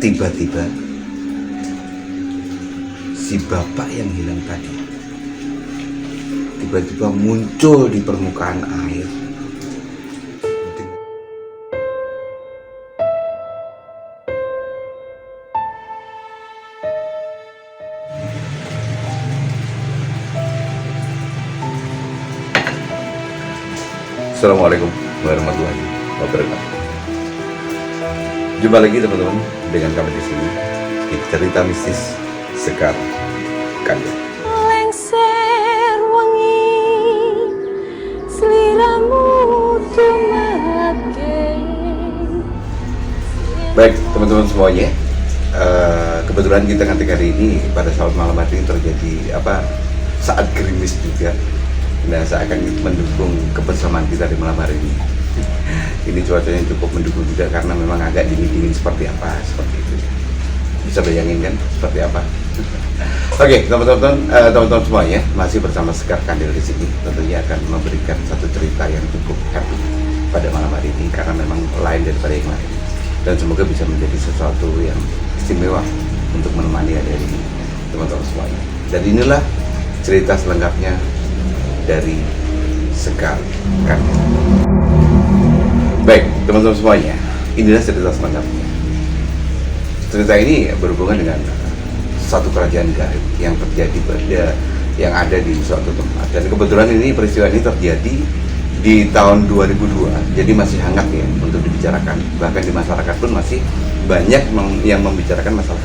tiba-tiba si bapak yang hilang tadi tiba-tiba muncul di permukaan air. Assalamualaikum warahmatullahi wabarakatuh. Jumpa lagi teman-teman dengan kami di sini di cerita mistis Sekar Kandil. Lengser wangi seliramu tumake. Baik teman-teman semuanya, kebetulan kita ngantik hari ini pada saat malam hari ini terjadi saat gerimis juga. Nah, saya akan mendukung kebersamaan kita di malam hari ini. Ini cuacanya cukup mendukung juga karena memang agak dingin-dingin seperti itu. Bisa bayangin kan seperti apa? Oke, teman-teman semuanya, masih bersama Sekar Kandil di sini. Tentunya akan memberikan satu cerita yang cukup happy pada malam hari ini karena memang lain daripada yang lain. Dan semoga bisa menjadi sesuatu yang istimewa untuk menemani hari ini teman-teman semuanya. Dan inilah cerita selengkapnya dari Sekar Kandil. Baik, teman-teman semuanya, inilah cerita selengkapnya. Cerita ini berhubungan dengan satu kerajaan gaib yang terjadi yang ada di suatu tempat. Dan kebetulan peristiwa ini terjadi di tahun 2002, jadi masih hangat ya untuk dibicarakan. Bahkan di masyarakat pun masih banyak yang membicarakan masalah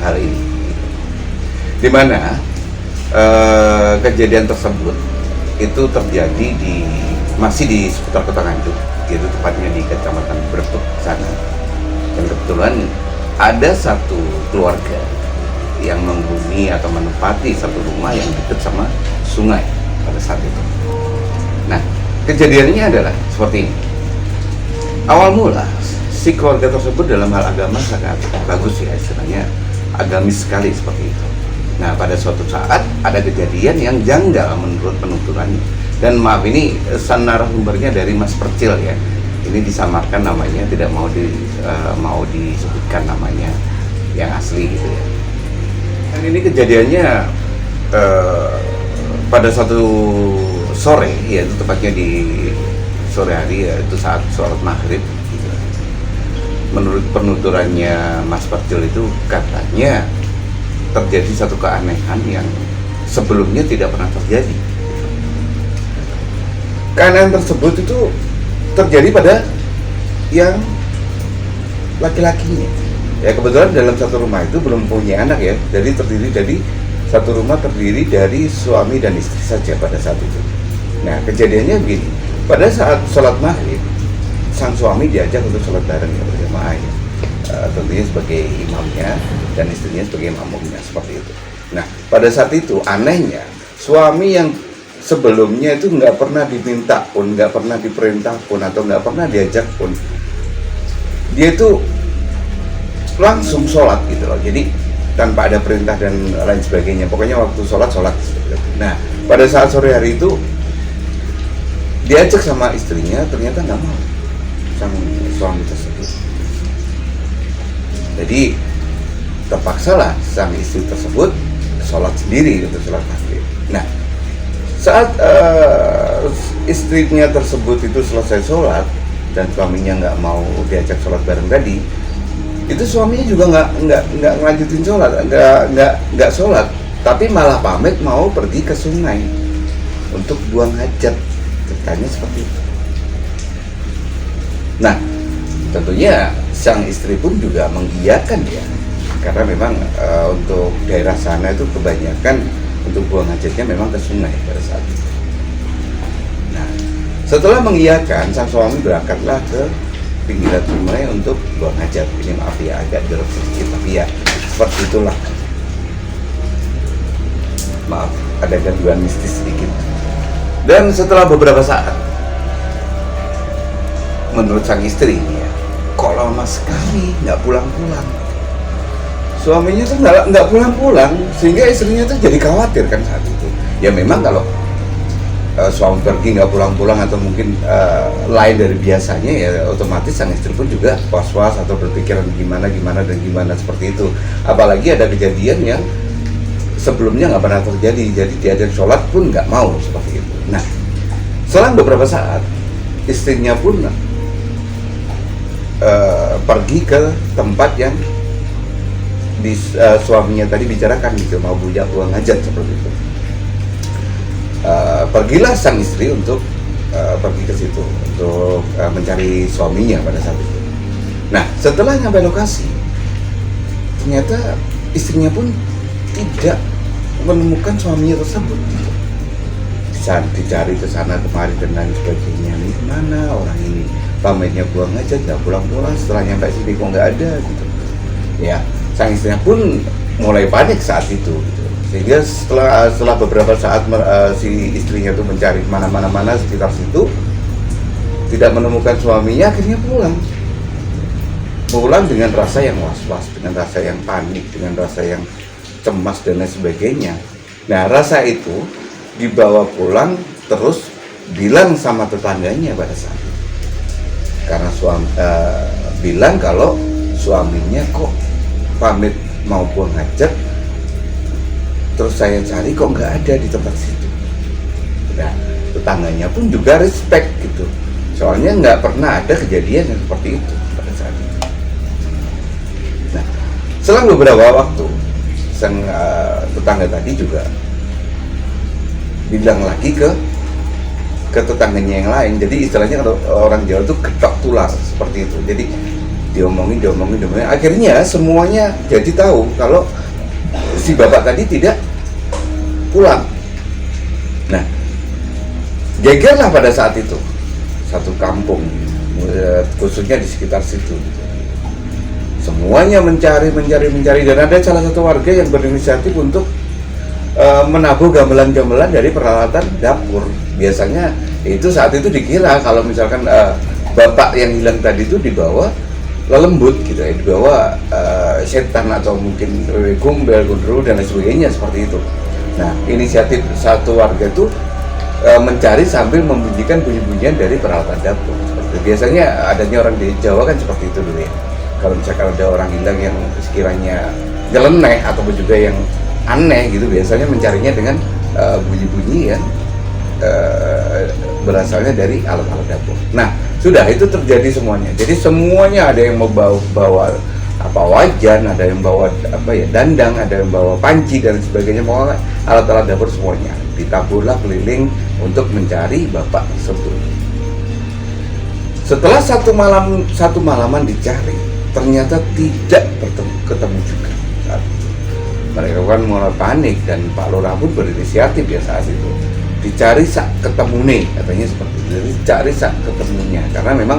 hal ini. Di mana kejadian tersebut itu terjadi masih di seputar Kota Nganjuk, yaitu tepatnya di Kecamatan Brebek sana. Dan kebetulan ada satu keluarga yang menghuni atau menempati satu rumah yang dekat sama sungai pada saat itu. Nah, kejadiannya adalah seperti ini. Awal mula, si keluarga tersebut dalam hal agama sangat bagus ya, istilahnya agamis sekali seperti itu. Nah, pada suatu saat ada kejadian yang janggal menurut penuturannya. Dan maaf, ini narasumbernya dari Mas Percil ya. Ini disamarkan namanya, tidak mau disebutkan namanya yang asli gitu ya. Dan ini kejadiannya pada suatu sore, yaitu tepatnya di sore hari, yaitu saat sholat maghrib gitu. Menurut penuturannya Mas Percil itu katanya terjadi satu keanehan yang sebelumnya tidak pernah terjadi. Keanehan tersebut itu terjadi pada yang laki-lakinya. Ya, kebetulan dalam satu rumah itu belum punya anak ya, jadi satu rumah terdiri dari suami dan istri saja pada saat itu. Nah, kejadiannya begini, pada saat sholat maghrib, sang suami diajak untuk sholat bareng ya berjamaah ya. Tentunya sebagai imamnya dan istrinya sebagai makmumnya seperti itu. Nah, pada saat itu anehnya suami yang sebelumnya itu nggak pernah diminta pun, nggak pernah diperintah pun, atau nggak pernah diajak pun, dia itu langsung sholat gitu loh. Jadi tanpa ada perintah dan lain sebagainya, pokoknya waktu sholat. Nah, pada saat sore hari itu diajak sama istrinya, ternyata nggak mau sang suami tersebut. Jadi terpaksalah sang istri tersebut sholat sendiri untuk sholat maghrib. Nah, saat istrinya tersebut itu selesai sholat dan suaminya nggak mau diajak sholat bareng tadi, itu suaminya juga nggak ngelanjutin sholat, nggak sholat, tapi malah pamit mau pergi ke sungai untuk buang hajat, ceritanya seperti itu. Nah, tentunya sang istri pun juga mengiyakan ya, karena memang untuk daerah sana itu kebanyakan untuk buang hajatnya memang ke sungai pada saat itu. Nah, setelah mengiyakan, sang suami berangkatlah ke pinggiran sungai untuk buang hajat. Ini maaf ya, agak jorok sedikit, tapi ya seperti itulah. Maaf, ada gangguan mistis sedikit. Dan setelah beberapa saat, menurut sang istri ya, kok lama sekali nggak pulang-pulang. Suaminya tuh nggak pulang-pulang, sehingga istrinya tuh jadi khawatir kan saat itu. Ya memang kalau suami pergi nggak pulang-pulang atau mungkin lain dari biasanya, ya otomatis sang istri pun juga was-was atau berpikiran gimana seperti itu. Apalagi ada kejadian yang sebelumnya nggak pernah terjadi, jadi diajak sholat pun nggak mau seperti itu. Nah, selang beberapa saat istrinya pun pergi ke tempat yang suaminya tadi bicarakan gitu, mau buang hajat seperti itu. Pergilah sang istri untuk pergi ke situ untuk mencari suaminya pada saat itu. Nah, setelah sampai lokasi, ternyata istrinya pun tidak menemukan suaminya tersebut. Saat dicari ke sana kemari dan lain sebagainya, ini mana orang ini, pamernya buang aja, nggak pulang-pulang, setelah nyampe sini kok nggak ada gitu. Ya, sang istrinya pun mulai panik saat itu gitu. Sehingga setelah beberapa saat si istrinya itu mencari mana sekitar situ, tidak menemukan suaminya, akhirnya pulang dengan rasa yang was-was, dengan rasa yang panik, dengan rasa yang cemas dan lain sebagainya. Nah, rasa itu dibawa pulang, terus bilang sama tetangganya pada saat itu, karena bilang kalau suaminya kok pamit mau buang hajat, terus saya cari kok nggak ada di tempat situ. Nah, tetangganya pun juga respect gitu, soalnya nggak pernah ada kejadian yang seperti itu pada saat itu. Nah, selang beberapa waktu, sang tetangga tadi juga bilang lagi ke tetangganya yang lain. Jadi istilahnya kalau orang Jawa itu ketok tular seperti itu. Jadi diomongin, akhirnya semuanya jadi tahu kalau si bapak tadi tidak pulang. Nah, gegerlah pada saat itu satu kampung, khususnya di sekitar situ. Semuanya mencari, dan ada salah satu warga yang berinisiatif untuk menabuh gamelan-gamelan dari peralatan dapur. Biasanya itu saat itu dikira kalau misalkan bapak yang hilang tadi itu dibawa lelembut gitu ya, dibawa setan atau mungkin gombel, gundru dan lain sebagainya seperti itu. Nah, inisiatif satu warga itu mencari sambil membunyikan bunyi-bunyian dari peralatan dapur. Seperti biasanya adanya orang di Jawa kan seperti itu dulu ya. Kalau misalkan ada orang hilang yang sekiranya nyeleneh ataupun juga yang aneh gitu, biasanya mencarinya dengan bunyi-bunyi yang berasalnya dari alat-alat dapur. Nah, sudah itu terjadi semuanya. Jadi semuanya ada yang mau bawa wajan, ada yang bawa dandang, ada yang bawa panci dan sebagainya, mau alat-alat dapur semuanya ditaburlah keliling untuk mencari bapak tersebut. Setelah satu malaman dicari, ternyata tidak ketemu juga. Mereka kan mulai panik dan Pak Lurah pun berinisiatif ya saat itu. Dicari sak ketemu nih, katanya seperti itu. Dicari sak ketemunya, karena memang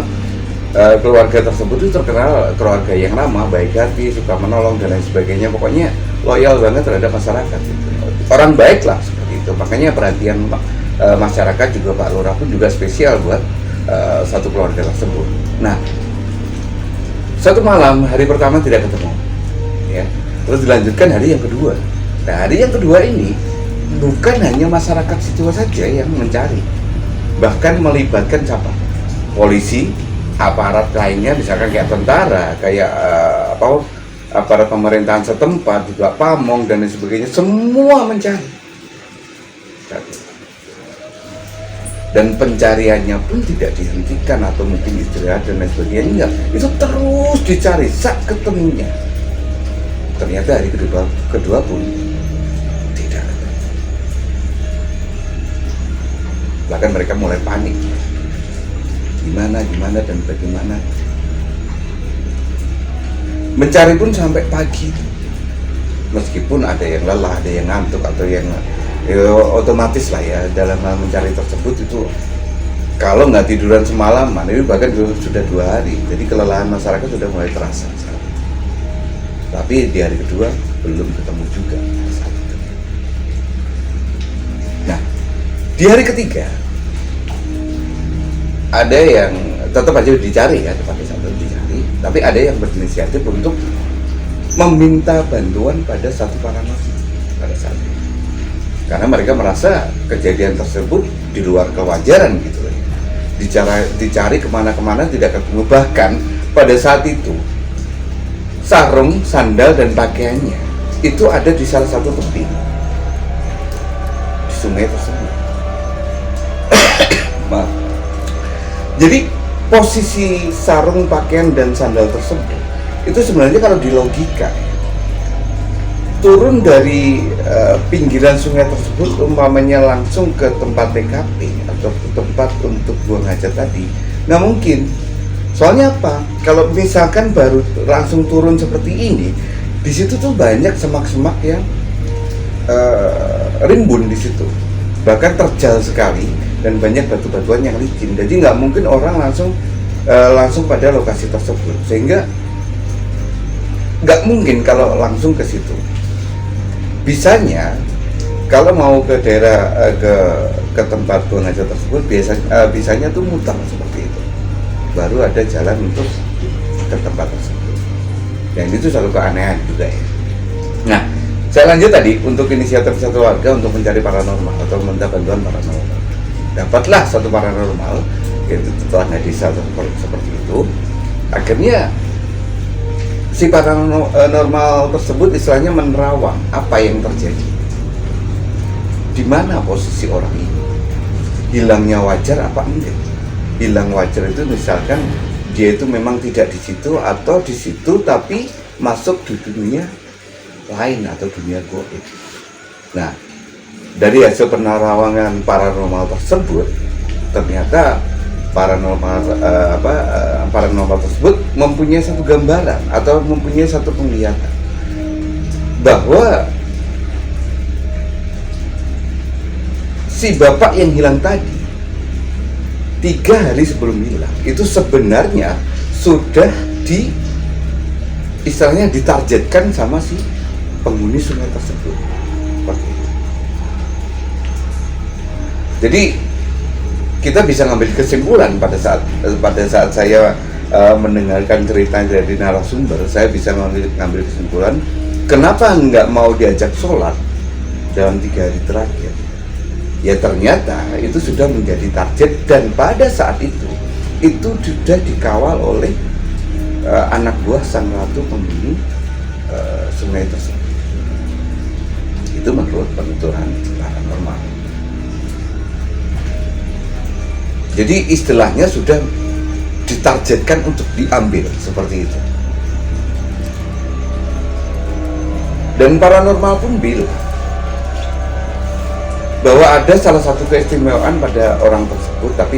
keluarga tersebut itu terkenal keluarga yang ramah, baik hati, suka menolong dan lain sebagainya. Pokoknya loyal banget terhadap masyarakat gitu. Orang baik lah seperti itu. Makanya perhatian masyarakat juga Pak Lurah pun juga spesial buat satu keluarga tersebut. Nah, satu malam hari pertama tidak ketemu, ya. Terus dilanjutkan hari yang kedua. Nah, hari yang kedua ini bukan hanya masyarakat situ saja yang mencari, bahkan melibatkan siapa? Polisi, aparat lainnya, misalkan kayak tentara, kayak aparat pemerintahan setempat, juga pamong dan lain sebagainya, semua mencari. Dan pencariannya pun tidak dihentikan atau mungkin istirahat dan lain sebagainya, enggak. Itu terus dicari sak ketemunya. Ternyata hari kedua pun tidak ada. Bahkan mereka mulai panik. Gimana dan bagaimana. Mencari pun sampai pagi. Meskipun ada yang lelah, ada yang ngantuk, atau yang otomatis lah ya dalam mencari tersebut itu. Kalau nggak tiduran semalaman, ini bahkan sudah 2 hari. Jadi kelelahan masyarakat sudah mulai terasa. Tapi di hari kedua belum ketemu juga. Nah, di hari ketiga ada yang tetap aja dicari ya, pada saat itu dicari. Tapi ada yang berinisiatif untuk meminta bantuan pada satu paranormal pada saat itu. karena mereka merasa kejadian tersebut di luar kewajaran gitu loh. Dicari kemana-kemana tidak ketemu, bahkan pada saat itu sarung, sandal dan pakaiannya itu ada di salah satu tepi di sungai tersebut. Maaf. Jadi posisi sarung, pakaian dan sandal tersebut itu sebenarnya kalau di logika turun dari pinggiran sungai tersebut umpamanya langsung ke tempat TKP atau ke tempat untuk buang hajat tadi, nggak mungkin. Soalnya apa? Kalau misalkan baru langsung turun seperti ini, di situ tuh banyak semak-semak yang rimbun di situ, bahkan terjal sekali dan banyak batu-batuan yang licin. Jadi nggak mungkin orang langsung pada lokasi tersebut, sehingga nggak mungkin kalau langsung ke situ. Bisanya kalau mau ke daerah ke tempat buang hajat tersebut bisanya tuh muter seperti itu, baru ada jalan untuk ke tempat tersebut. Dan itu satu keanehan juga ya. Nah, saya lanjut tadi untuk inisiatif satu warga untuk mencari paranormal atau meminta bantuan paranormal. Dapatlah satu paranormal, yaitu tetangga desa seperti itu. Akhirnya si paranormal tersebut istilahnya menerawang apa yang terjadi, di mana posisi orang ini, hilangnya wajar apa enggak. Hilang wajar itu misalkan dia itu memang tidak di situ atau di situ tapi masuk di dunia lain atau dunia gaib. Nah, dari hasil penerawangan paranormal tersebut ternyata paranormal tersebut mempunyai satu gambaran atau mempunyai satu penglihatan bahwa si bapak yang hilang tadi 3 hari sebelum hilang itu sebenarnya sudah istilahnya ditargetkan sama si penghuni sungai tersebut. Seperti itu. Jadi kita bisa ngambil kesimpulan pada saat saya mendengarkan cerita dari narasumber, saya bisa ngambil kesimpulan kenapa nggak mau diajak sholat dalam 3 hari terakhir. Ya ternyata itu sudah menjadi target, dan pada saat itu sudah dikawal oleh anak buah sang ratu penghuni sungai tersebut. Itu menurut penuturan paranormal. Jadi istilahnya sudah ditargetkan untuk diambil seperti itu. Dan paranormal pun bilang bahwa ada salah satu keistimewaan pada orang tersebut, tapi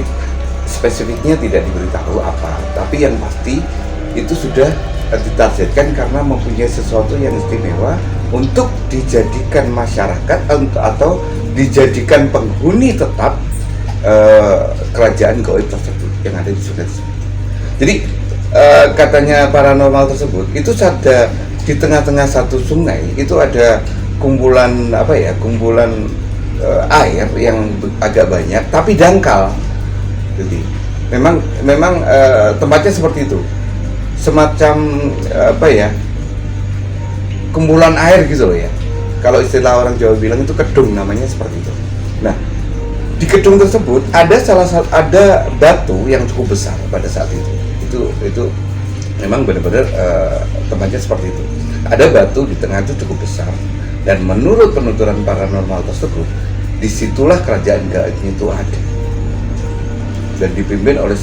spesifiknya tidak diberitahu apa. Tapi yang pasti itu sudah ditargetkan karena mempunyai sesuatu yang istimewa untuk dijadikan masyarakat atau dijadikan penghuni tetap kerajaan gaib tersebut yang ada di sungai tersebut. Jadi katanya paranormal tersebut itu ada di tengah-tengah satu sungai itu ada kumpulan air yang agak banyak tapi dangkal. Jadi memang tempatnya seperti itu, semacam kumpulan air gitu loh ya. Kalau istilah orang Jawa bilang itu kedung, namanya seperti itu. Nah, di gedung tersebut ada batu yang cukup besar pada saat itu. Itu memang benar-benar tempatnya seperti itu. Ada batu di tengah itu cukup besar, dan menurut penuturan paranormal tersebut, disitulah kerajaan gaibnya itu ada, dan dipimpin oleh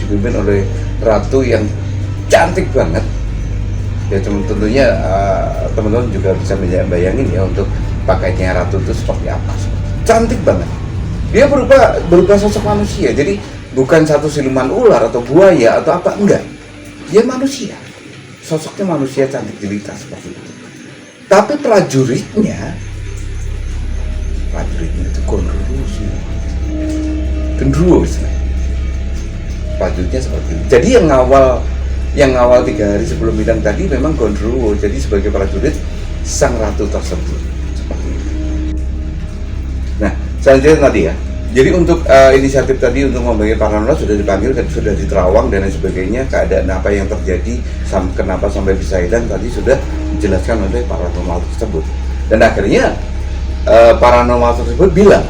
dipimpin oleh ratu yang cantik banget. Ya tentunya teman-teman juga bisa bayangin ya untuk pakainya ratu itu seperti apa. Cantik banget. Dia berupa sosok manusia. Jadi bukan satu siluman ular atau buaya atau apa, enggak. Dia manusia. Sosoknya manusia cantik jelita seperti itu. Tapi prajuritnya itu gondrowo semua. Gendruwo istilahnya. Prajuritnya seperti itu. Jadi yang awal 3 hari sebelum hilang tadi memang gondrowo. Jadi sebagai prajurit sang ratu tersebut. Seperti itu. Nah, selanjutnya tadi ya. Jadi untuk inisiatif tadi untuk membangun paranormal sudah dipanggil, sudah diterawang dan lain sebagainya, keadaan apa yang terjadi, kenapa sampai bisa hilang tadi sudah dijelaskan oleh paranormal tersebut. Dan akhirnya paranormal tersebut bilang,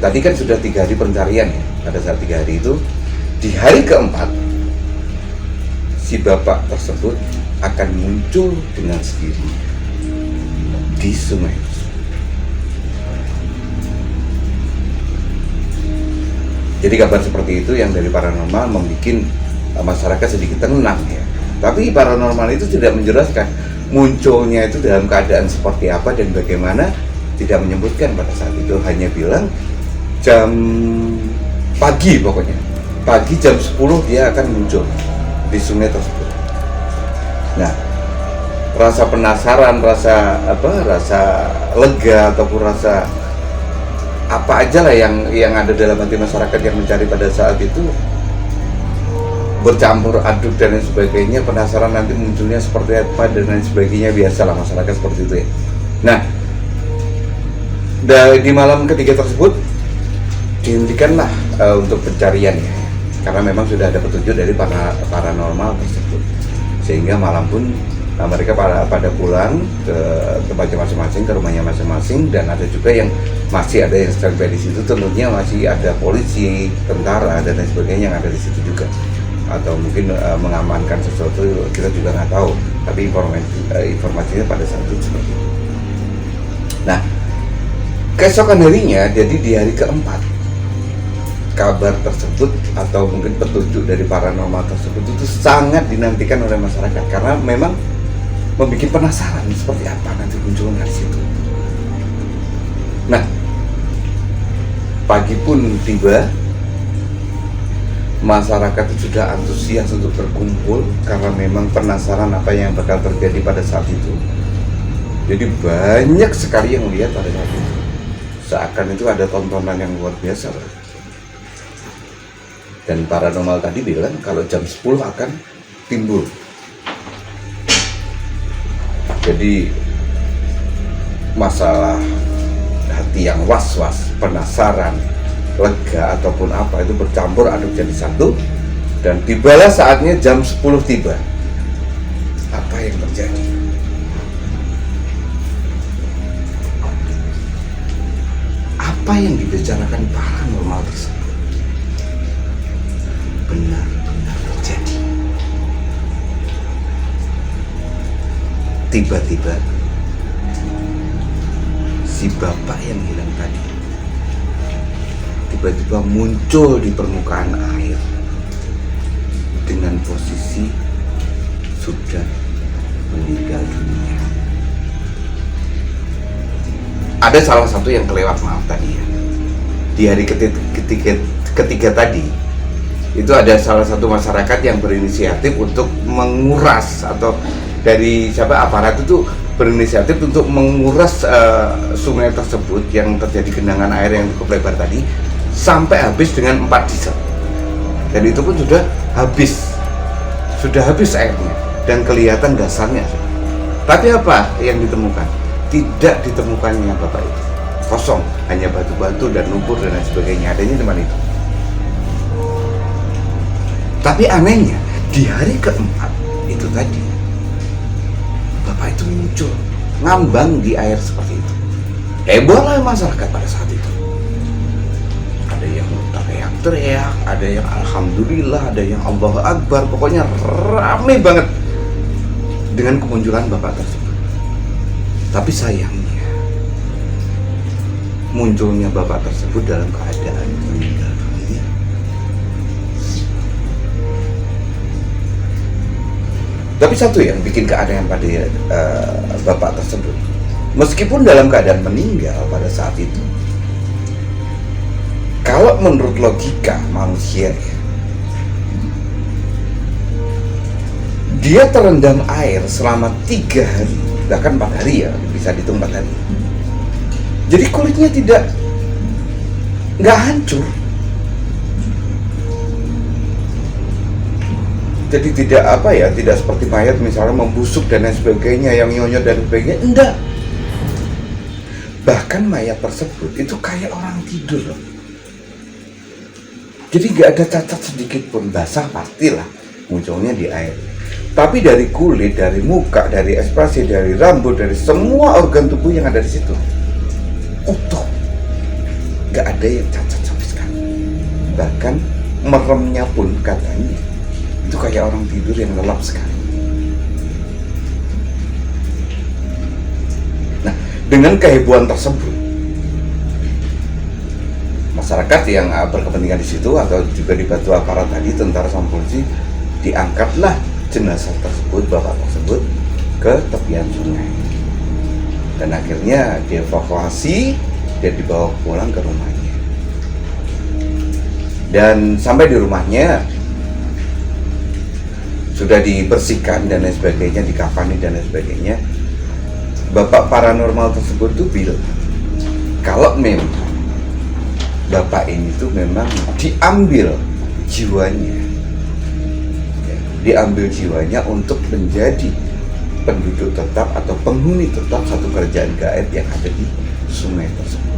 tadi kan sudah 3 hari pencarian ya. Pada saat 3 hari itu, di hari keempat si bapak tersebut akan muncul dengan sendiri di sungai. Jadi kabar seperti itu yang dari paranormal membuat masyarakat sedikit tenang ya. Tapi paranormal itu tidak menjelaskan munculnya itu dalam keadaan seperti apa dan bagaimana, tidak menyebutkan pada saat itu, hanya bilang jam pagi, pokoknya pagi jam 10 dia akan muncul di sungai tersebut. Nah, rasa penasaran, rasa lega ataupun rasa apa aja lah yang ada dalam hati masyarakat yang mencari pada saat itu bercampur aduk dan lain sebagainya, penasaran nanti munculnya seperti apa dan lain sebagainya, biasalah masyarakat seperti itu ya. Nah, di malam ketiga tersebut dihentikanlah untuk pencarian ya, karena memang sudah ada petunjuk dari paranormal tersebut, sehingga malam pun mereka pada pulang ke tempatnya masing-masing, ke rumahnya masing-masing, dan ada juga yang masih ada yang standby di situ, tentunya masih ada polisi, tentara dan lain sebagainya yang ada di situ juga, atau mungkin mengamankan sesuatu, kita juga nggak tahu, tapi informasinya pada saat itu seperti itu. Nah, keesokan harinya, jadi di hari keempat, kabar tersebut atau mungkin petunjuk dari paranormal tersebut itu sangat dinantikan oleh masyarakat, karena memang membuat penasaran seperti apa nanti munculnya di situ. Nah, pagi pun tiba, masyarakat sudah antusias untuk berkumpul karena memang penasaran apa yang bakal terjadi pada saat itu. Jadi banyak sekali yang melihat pada saat itu, seakan itu ada tontonan yang luar biasa. Dan paranormal tadi bilang kalau jam 10 akan timbul. Jadi masalah hati yang was-was, penasaran, lega ataupun apa itu bercampur aduk jadi satu, dan tibalah saatnya jam 10 tiba. Apa yang terjadi? Apa yang dibicarakan paranormal tersebut benar-benar terjadi. Tiba-tiba si bapak yang hilang tadi tiba-tiba muncul di permukaan air dengan posisi sudah meninggal dunia. Ada salah satu yang kelewat, maaf tadi ya, di hari ketiga tadi itu ada salah satu masyarakat yang berinisiatif untuk menguras, atau dari aparat itu berinisiatif untuk menguras sungai tersebut yang terjadi genangan air yang cukup lebar tadi sampai habis dengan 4 diesel, dan itu pun sudah habis airnya dan kelihatan dasarnya. Tapi apa yang ditemukan? Tidak ditemukannya bapak itu, kosong, hanya batu-batu dan lumpur dan lain sebagainya, adanya cuma itu. Tapi anehnya di hari keempat itu tadi bapak itu muncul ngambang di air seperti itu. Hebohlah masyarakat pada saat itu. Ada yang teriak-teriak, ada yang alhamdulillah, ada yang Allahu Akbar, pokoknya rame banget dengan kemunculan bapak tersebut. Tapi sayangnya munculnya bapak tersebut dalam keadaan meninggal dunia. Tapi satu yang bikin keanehan pada bapak tersebut, meskipun dalam keadaan meninggal pada saat itu, kalau menurut logika manusia ya, dia terendam air selama 3 hari, bahkan 4 hari ya, bisa dihitung 4 hari. Jadi kulitnya nggak hancur. Jadi tidak seperti mayat misalnya membusuk dan lain sebagainya, yang nyonyot dan sebagainya, enggak. Bahkan mayat tersebut itu kayak orang tidur loh. Jadi nggak ada cacat sedikit pun, basah pastilah munculnya di air. Tapi dari kulit, dari muka, dari ekspresi, dari rambut, dari semua organ tubuh yang ada di situ utuh, nggak ada yang cacat sama sekali. Bahkan meremnya pun katanya itu kayak orang tidur yang lelap sekali. Nah, dengan kehebohan tersebut, masyarakat yang berkepentingan di situ atau juga dibantu aparat tadi, tentara sama polisi, diangkatlah jenazah tersebut, bapak tersebut ke tepian sungai, dan akhirnya dievakuasi dan dibawa pulang ke rumahnya. Dan sampai di rumahnya sudah dibersihkan dan lain sebagainya, dikafani dan lain sebagainya. Bapak paranormal tersebut tuh bilang kalau memang bapak ini tuh memang diambil jiwanya, untuk menjadi penduduk tetap atau penghuni tetap satu kerajaan gaib yang ada di sungai tersebut,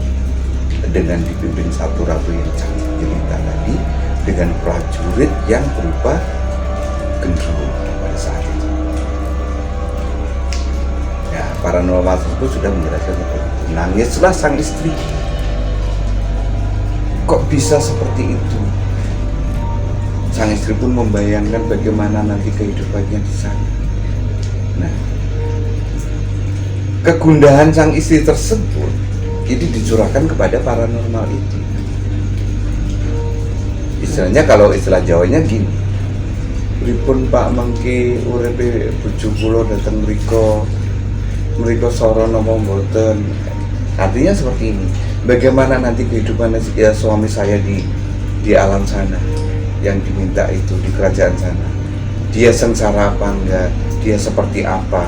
dengan dipimpin satu ratu yang cantik jelita tadi, dengan prajurit yang berupa genderuwo pada saat itu. Ya, paranormal tersebut sudah menjelaskan seperti itu. Nangislah sang istri. Kok bisa seperti itu? Sang istri pun membayangkan bagaimana nanti kehidupannya di sana. Nah, kegundahan sang istri tersebut ini dicurahkan kepada paranormal itu. Istilahnya, kalau istilah Jawanya gini, pripun Pak mangke urepe bojo kula dateng mriko sora napa mboten. Artinya seperti ini. Bagaimana nanti kehidupan suami saya di alam sana, yang diminta itu di kerajaan sana. Dia sengsara apa enggak? Dia seperti apa?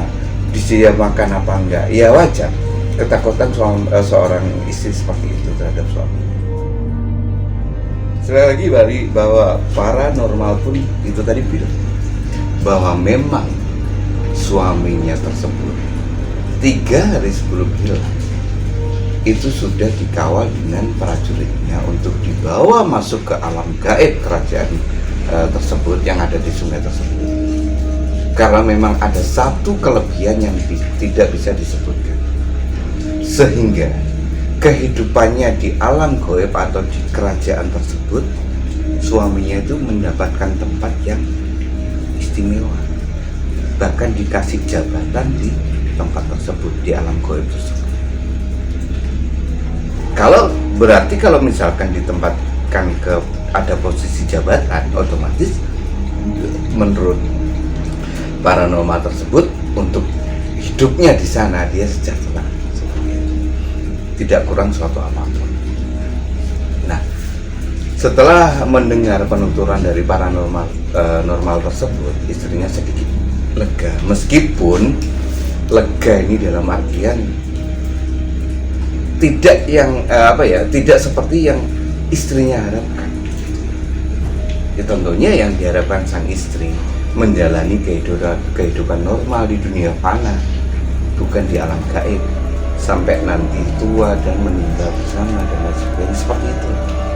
Dia makan apa enggak? Ya wajar ketakutan seorang istri seperti itu terhadap suami. Sekali lagi Bali, bahwa paranormal pun itu tadi bilang bahwa memang suaminya tersebut 3 hari sebelum hilang itu sudah dikawal dengan prajuritnya untuk dibawa masuk ke alam gaib kerajaan tersebut yang ada di sungai tersebut. Karena memang ada satu kelebihan yang tidak bisa disebutkan, sehingga kehidupannya di alam gaib atau di kerajaan tersebut, suaminya itu mendapatkan tempat yang istimewa, bahkan dikasih jabatan di tempat tersebut, di alam gaib tersebut. Kalau misalkan ditempatkan ke ada posisi jabatan, otomatis menurut paranormal tersebut untuk hidupnya di sana dia sejahtera, tidak kurang suatu apapun. Nah, setelah mendengar penuturan dari paranormal normal tersebut, istrinya sedikit lega, meskipun lega ini dalam artian tidak tidak seperti yang istrinya harapkan. Ya, tentunya yang diharapkan sang istri menjalani kehidupan normal di dunia fana, bukan di alam gaib, sampai nanti tua dan meninggal bersama dan lain sebagainya. Seperti itu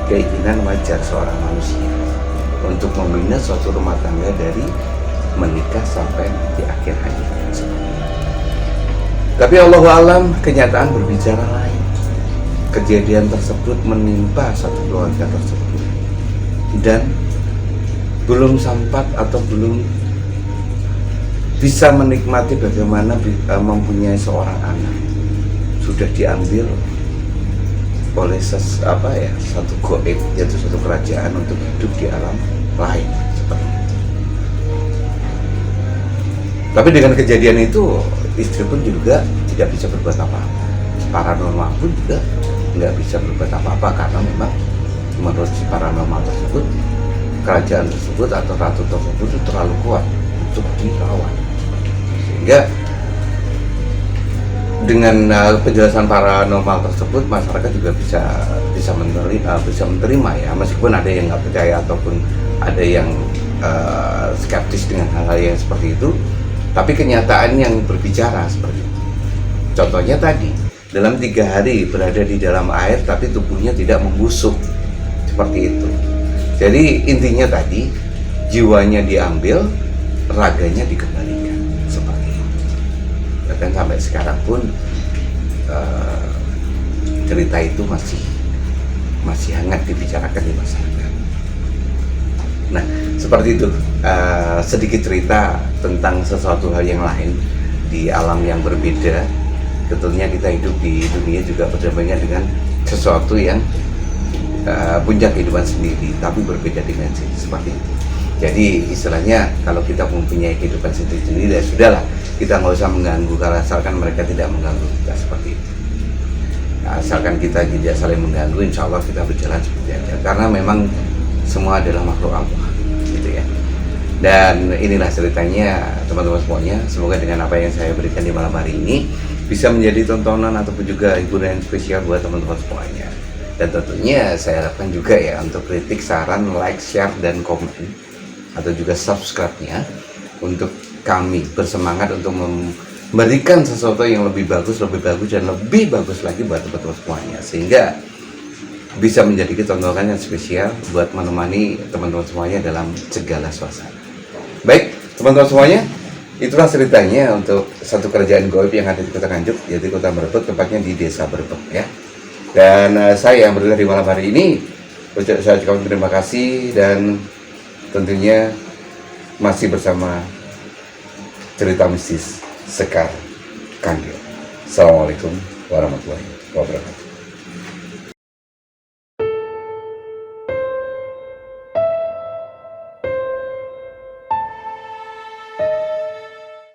keinginan wajar seorang manusia untuk membina suatu rumah tangga dari menikah sampai di akhir hayat. Tapi Allahu alam, kenyataan berbicara lain. Kejadian tersebut menimpa satu keluarga tersebut, dan belum sempat atau belum bisa menikmati bagaimana mempunyai seorang anak, sudah diambil oleh satu gaib, yaitu satu kerajaan untuk hidup di alam lain seperti itu. Tapi dengan kejadian itu, istri pun juga tidak bisa berbuat apa-apa. Paranormal pun juga nggak bisa berbuat apa-apa, karena memang menurut si paranormal tersebut, kerajaan tersebut atau ratu tersebut itu terlalu kuat untuk dilawan. Sehingga dengan penjelasan paranormal tersebut, masyarakat juga bisa menerima ya, meskipun ada yang nggak percaya ataupun ada yang skeptis dengan hal-hal yang seperti itu. Tapi kenyataan yang berbicara seperti itu. Contohnya tadi, dalam 3 hari berada di dalam air tapi tubuhnya tidak membusuk, seperti itu. Jadi intinya tadi, jiwanya diambil, raganya dikembalikan seperti itu. Bahkan sampai sekarang pun cerita itu masih hangat dibicarakan di masyarakat. Nah, seperti itu sedikit cerita tentang sesuatu hal yang lain di alam yang berbeda. Tentunya kita hidup di dunia juga berdampingan dengan sesuatu yang punya kehidupan sendiri, tapi berbeda dimensi seperti itu. Jadi istilahnya kalau kita mempunyai kehidupan sendiri-sendiri, ya sudahlah, kita nggak usah mengganggu, karena asalkan mereka tidak mengganggu kita seperti itu. Nah, asalkan kita tidak saling mengganggu, insya Allah kita berjalan seperti aja. Karena memang semua adalah makhluk Allah, gitu ya. Dan inilah ceritanya teman-teman semuanya. Semoga dengan apa yang saya berikan di malam hari ini bisa menjadi tontonan ataupun juga hiburan yang spesial buat teman-teman semuanya. Dan tentunya saya harapkan juga ya untuk kritik, saran, like, share, dan komen atau juga subscribe-nya untuk kami bersemangat untuk memberikan sesuatu yang lebih bagus dan lebih bagus lagi buat teman-teman semuanya, sehingga bisa menjadi tontonan yang spesial buat menemani teman-teman semuanya dalam segala suasana. Baik, teman-teman semuanya, itulah ceritanya untuk satu kerajaan gaib yang ada di Kota Nganjuk, yaitu Kota Mrebet, tempatnya di Desa Mrebet ya. Dan saya yang berada di malam hari ini, saya ucapkan terima kasih dan tentunya masih bersama cerita mistis Sekar Kandil. Assalamualaikum warahmatullahi wabarakatuh.